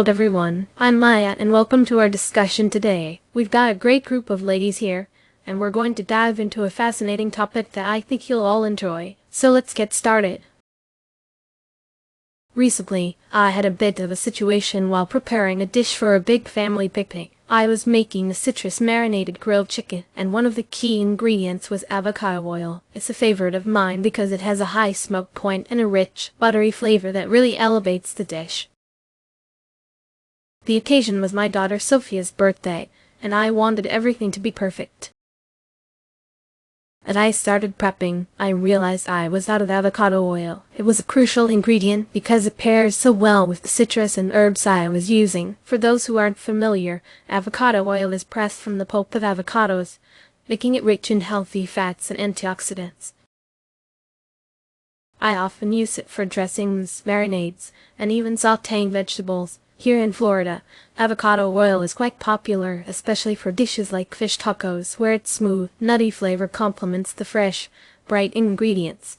Hello everyone, I'm Maya and welcome to our discussion today. We've got a great group of ladies here, and we're going to dive into a fascinating topic that I think you'll all enjoy. So let's get started. Recently, I had a bit of a situation while preparing a dish for a big family picnic. I was making the citrus-marinated grilled chicken, and one of the key ingredients was avocado oil. It's a favorite of mine because it has a high smoke point and a rich, buttery flavor that really elevates the dish. The occasion was my daughter Sophia's birthday, and I wanted everything to be perfect. As I started prepping, I realized I was out of avocado oil. It was a crucial ingredient because it pairs so well with the citrus and herbs I was using. For those who aren't familiar, avocado oil is pressed from the pulp of avocados, making it rich in healthy fats and antioxidants. I often use it for dressings, marinades, and even sautéing vegetables. Here in Florida, avocado oil is quite popular, especially for dishes like fish tacos, where its smooth, nutty flavor complements the fresh, bright ingredients.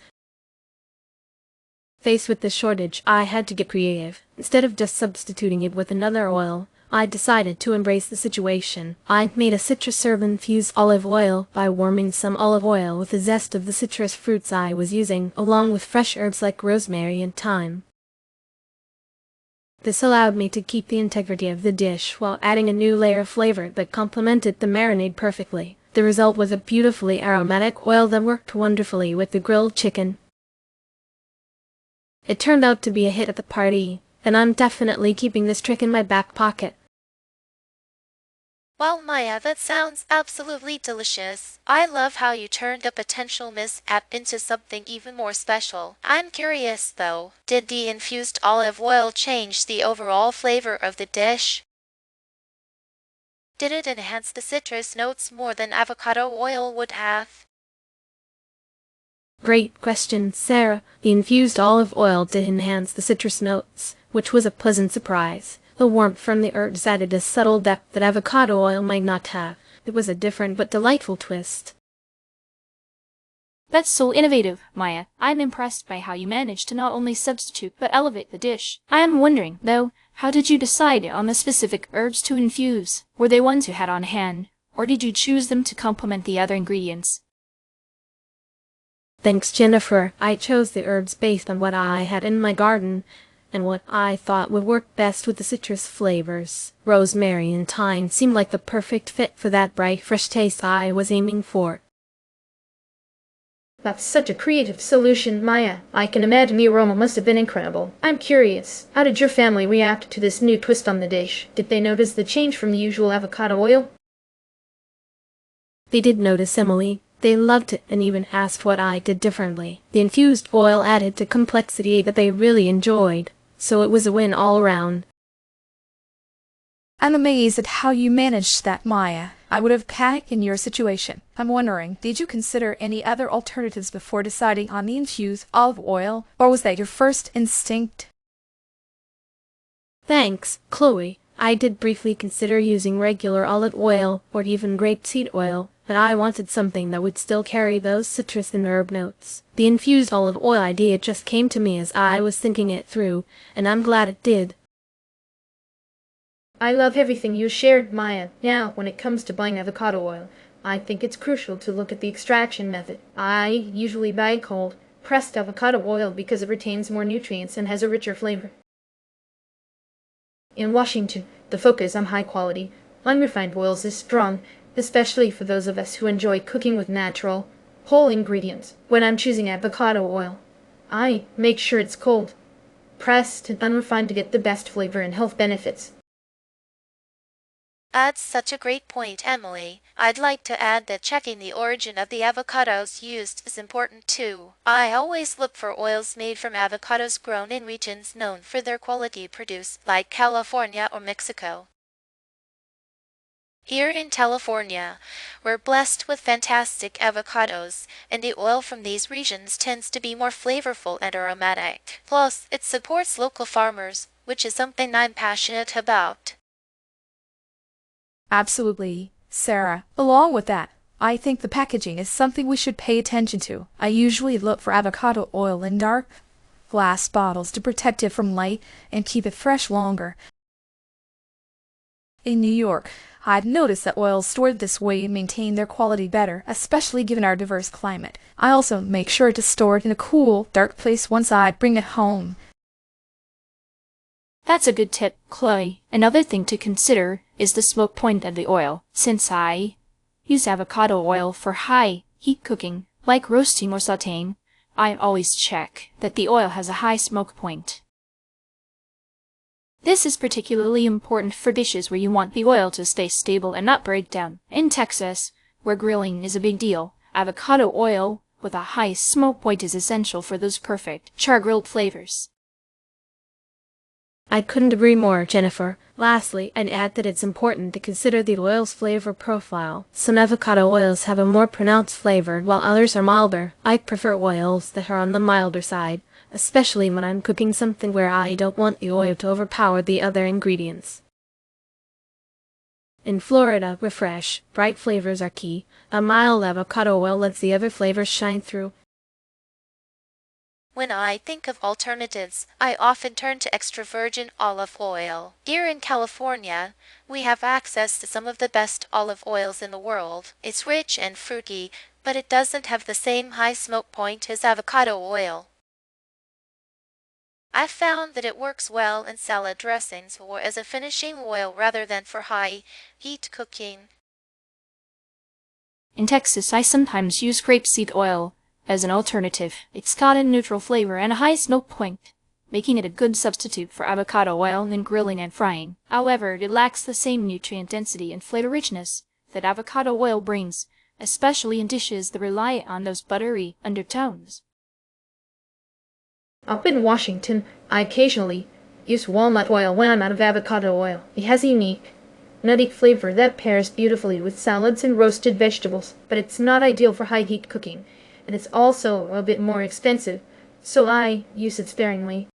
Faced with this shortage, I had to get creative. Instead of just substituting it with another oil, I decided to embrace the situation. I made a citrus-infused olive oil by warming some olive oil with the zest of the citrus fruits I was using, along with fresh herbs like rosemary and thyme. This allowed me to keep the integrity of the dish while adding a new layer of flavor that complemented the marinade perfectly. The result was a beautifully aromatic oil that worked wonderfully with the grilled chicken. It turned out to be a hit at the party, and I'm definitely keeping this trick in my back pocket. Well, Maya, that sounds absolutely delicious. I love how you turned a potential mishap into something even more special. I'm curious though, did the infused olive oil change the overall flavor of the dish? Did it enhance the citrus notes more than avocado oil would have? Great question, Sarah. The infused olive oil did enhance the citrus notes, which was a pleasant surprise. The warmth from the herbs added a subtle depth that avocado oil might not have. It was a different but delightful twist. That's so innovative, Maya. I'm impressed by how you managed to not only substitute but elevate the dish. I am wondering, though, how did you decide on the specific herbs to infuse? Were they ones you had on hand, or did you choose them to complement the other ingredients? Thanks, Jennifer. I chose the herbs based on what I had in my garden and what I thought would work best with the citrus flavors. Rosemary and thyme seemed like the perfect fit for that bright, fresh taste I was aiming for. That's such a creative solution, Maya. I can imagine the aroma must have been incredible. I'm curious, how did your family react to this new twist on the dish? Did they notice the change from the usual avocado oil? They did notice, Emily. They loved it and even asked what I did differently. The infused oil added to complexity that they really enjoyed, so it was a win all around. I'm amazed at how you managed that, Maya. I would have panicked in your situation. I'm wondering, did you consider any other alternatives before deciding on the infused olive oil, or was that your first instinct? Thanks, Chloe. I did briefly consider using regular olive oil or even grapeseed oil, but I wanted something that would still carry those citrus and herb notes. The infused olive oil idea just came to me as I was thinking it through, and I'm glad it did. I love everything you shared, Maya. Now, when it comes to buying avocado oil, I think it's crucial to look at the extraction method. I usually buy cold, pressed avocado oil because it retains more nutrients and has a richer flavor. In Washington, the focus on high-quality, unrefined oils is strong, especially for those of us who enjoy cooking with natural, whole ingredients. When I'm choosing avocado oil, I make sure it's cold, pressed, and unrefined to get the best flavor and health benefits. That's such a great point, Emily. I'd like to add that checking the origin of the avocados used is important too. I always look for oils made from avocados grown in regions known for their quality produce, like California or Mexico. Here in California, we're blessed with fantastic avocados, and the oil from these regions tends to be more flavorful and aromatic. Plus, it supports local farmers, which is something I'm passionate about. Absolutely, Sarah. Along with that, I think the packaging is something we should pay attention to. I usually look for avocado oil in dark glass bottles to protect it from light and keep it fresh longer. In New York, I've noticed that oils stored this way maintain their quality better, especially given our diverse climate. I also make sure to store it in a cool, dark place once I bring it home. That's a good tip, Chloe. Another thing to consider is the smoke point of the oil. Since I use avocado oil for high heat cooking, like roasting or sautéing, I always check that the oil has a high smoke point. This is particularly important for dishes where you want the oil to stay stable and not break down. In Texas, where grilling is a big deal, avocado oil with a high smoke point is essential for those perfect char-grilled flavors. I couldn't agree more, Jennifer. Lastly, I'd add that it's important to consider the oil's flavor profile. Some avocado oils have a more pronounced flavor, while others are milder. I prefer oils that are on the milder side, especially when I'm cooking something where I don't want the oil to overpower the other ingredients. In Florida, where fresh, bright flavors are key, a mild avocado oil lets the other flavors shine through. When I think of alternatives, I often turn to extra virgin olive oil. Here in California, we have access to some of the best olive oils in the world. It's rich and fruity, but it doesn't have the same high smoke point as avocado oil. I've found that it works well in salad dressings or as a finishing oil rather than for high heat cooking. In Texas, I sometimes use grapeseed oil as an alternative. It's got a neutral flavor and a high smoke point, making it a good substitute for avocado oil in grilling and frying. However, it lacks the same nutrient density and flavor richness that avocado oil brings, especially in dishes that rely on those buttery undertones. Up in Washington, I occasionally use walnut oil when I'm out of avocado oil. It has a unique, nutty flavor that pairs beautifully with salads and roasted vegetables, but it's not ideal for high heat cooking, and it's also a bit more expensive, so I use it sparingly.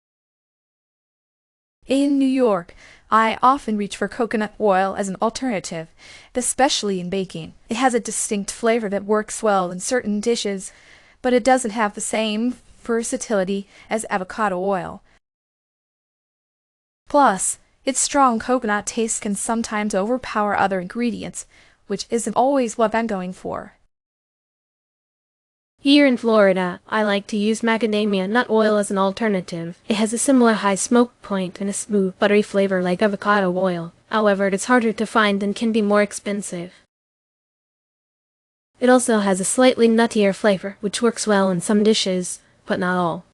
In New York, I often reach for coconut oil as an alternative, especially in baking. It has a distinct flavor that works well in certain dishes, but it doesn't have the same versatility as avocado oil. Plus, its strong coconut taste can sometimes overpower other ingredients, which isn't always what I'm going for. Here in Florida, I like to use macadamia nut oil as an alternative. It has a similar high smoke point and a smooth, buttery flavor like avocado oil. However, it's harder to find and can be more expensive. It also has a slightly nuttier flavor, which works well in some dishes, but not all.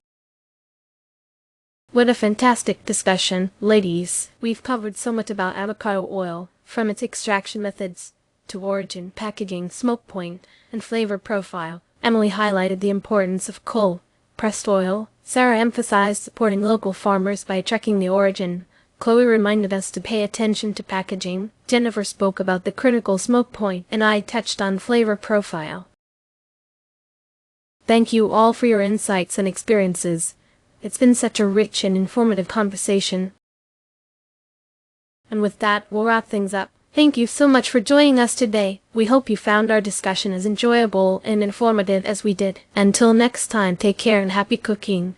What a fantastic discussion, ladies. We've covered so much about avocado oil, from its extraction methods to origin, packaging, smoke point, and flavor profile. Emily highlighted the importance of cold-pressed oil. Sarah emphasized supporting local farmers by checking the origin. Chloe reminded us to pay attention to packaging. Jennifer spoke about the critical smoke point, and I touched on flavor profile. Thank you all for your insights and experiences. It's been such a rich and informative conversation. And with that, we'll wrap things up. Thank you so much for joining us today. We hope you found our discussion as enjoyable and informative as we did. Until next time, take care and happy cooking.